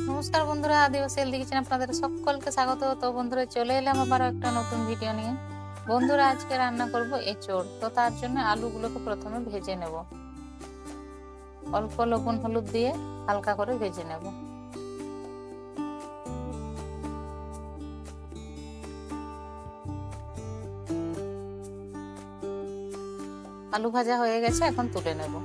নমস্কার বন্ধুরা, আদিবাসী হেলদি কিচেনে আপনাদের সকলকে স্বাগত। তো বন্ধুরা, চলে এলাম আবারও একটা নতুন ভিডিও নিয়ে। বন্ধুরা, আজকে রান্না করব এঁচোড়। তো তার জন্য আলুগুলোকে প্রথমে ভেজে নেব, অল্প লবণ হলুদ দিয়ে হালকা করে ভেজে নেব। আলু ভাজা হয়ে গেছে, এখন তুলে নেব।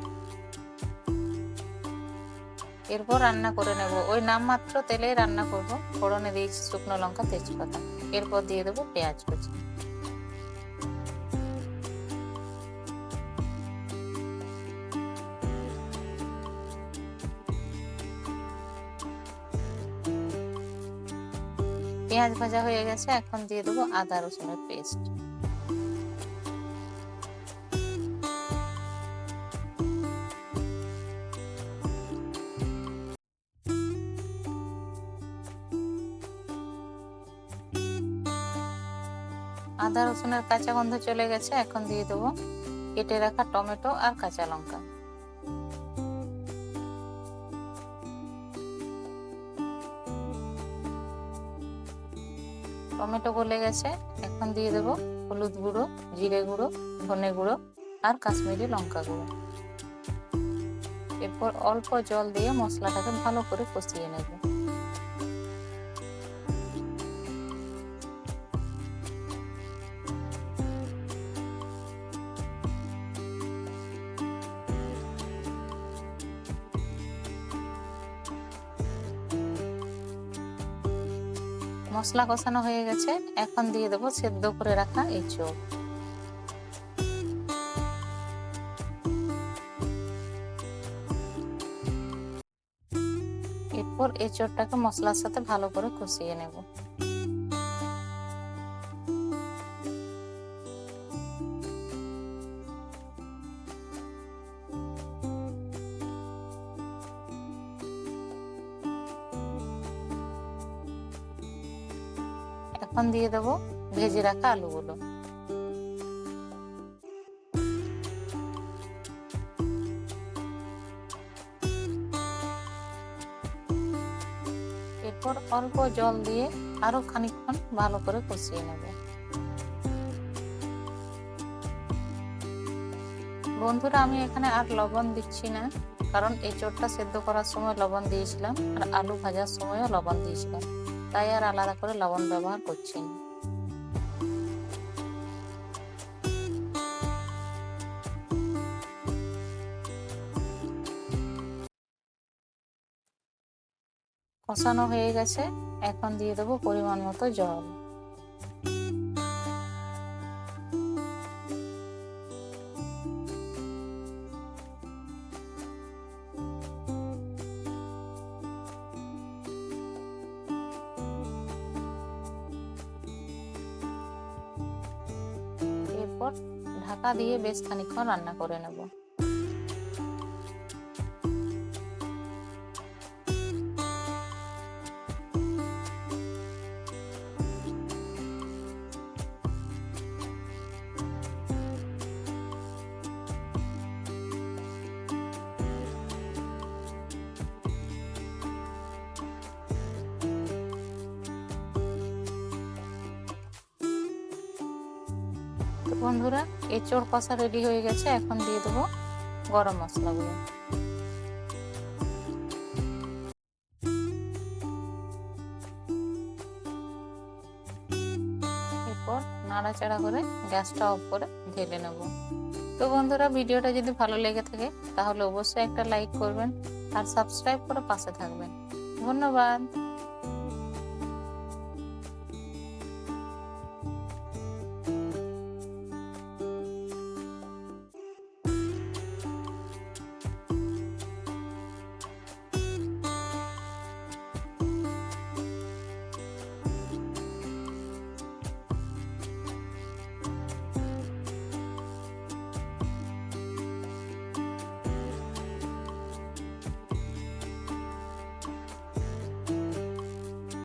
এরপর রান্না করে নেব, ওই নামমাত্র তেলেই রান্না করব। ফোড়নে দিয়েছি শুকনো লঙ্কা, তেজপাতা। এরপর দিয়ে দেবো পেঁয়াজ কুচি। পেঁয়াজ ভাজা হয়ে গেছে, এখন দিয়ে দেবো আদা রসুনের পেস্ট। আদা রসুনের কাঁচা গন্ধ চলে গেছে, এখন দিয়ে দেবো কেটে রাখা টমেটো আর কাঁচা লঙ্কা। টমেটো গলে গেছে, এখন দিয়ে দেবো হলুদ গুঁড়ো, জিরে গুঁড়ো, ধনে গুঁড়ো আর কাশ্মীরি লঙ্কা গুঁড়ো। এরপর অল্প জল দিয়ে মশলাটাকে ভালো করে কষিয়ে নেব। মশলা কষানো হয়ে গেছে, এখন দিয়ে দেবো সেদ্ধ করে রাখা এঁচোড়। এরপর এঁচোড়টাকে মশলার সাথে ভালো করে কষিয়ে নেব। এখন দিয়ে দেবো ভেজে রাখা আলুগুলো। এরপর অল্প জল দিয়ে আরো খানিকক্ষণ ভালো করে কষিয়ে নেব। বন্ধুরা, আমি এখানে আর লবণ দিচ্ছি না, কারণ এঁচোড়টা সেদ্ধ করার সময় লবণ দিয়েছিলাম আর আলু ভাজার সময়ও লবণ দিয়েছিলাম, তাই আর আলাদা করে লবণ ব্যবহার করছি না। কষানো হয়ে গেছে, এখন দিয়ে দেবো পরিমাণ মতো জল। এরপর ঢাকা দিয়ে বেশ খানিকক্ষণ রান্না করে নেব। তো বন্ধুরা, এঁচোড় কষা রেডি হয়ে গেছে, এখন দিয়ে দেবো গরম মশলাগুলো। এরপর নাড়াচাড়া করে গ্যাসটা অফ করে ঢেলে নেব। তো বন্ধুরা, ভিডিওটা যদি ভালো লেগে থাকে তাহলে অবশ্যই একটা লাইক করবেন আর সাবস্ক্রাইব করে পাশে থাকবেন। ধন্যবাদ।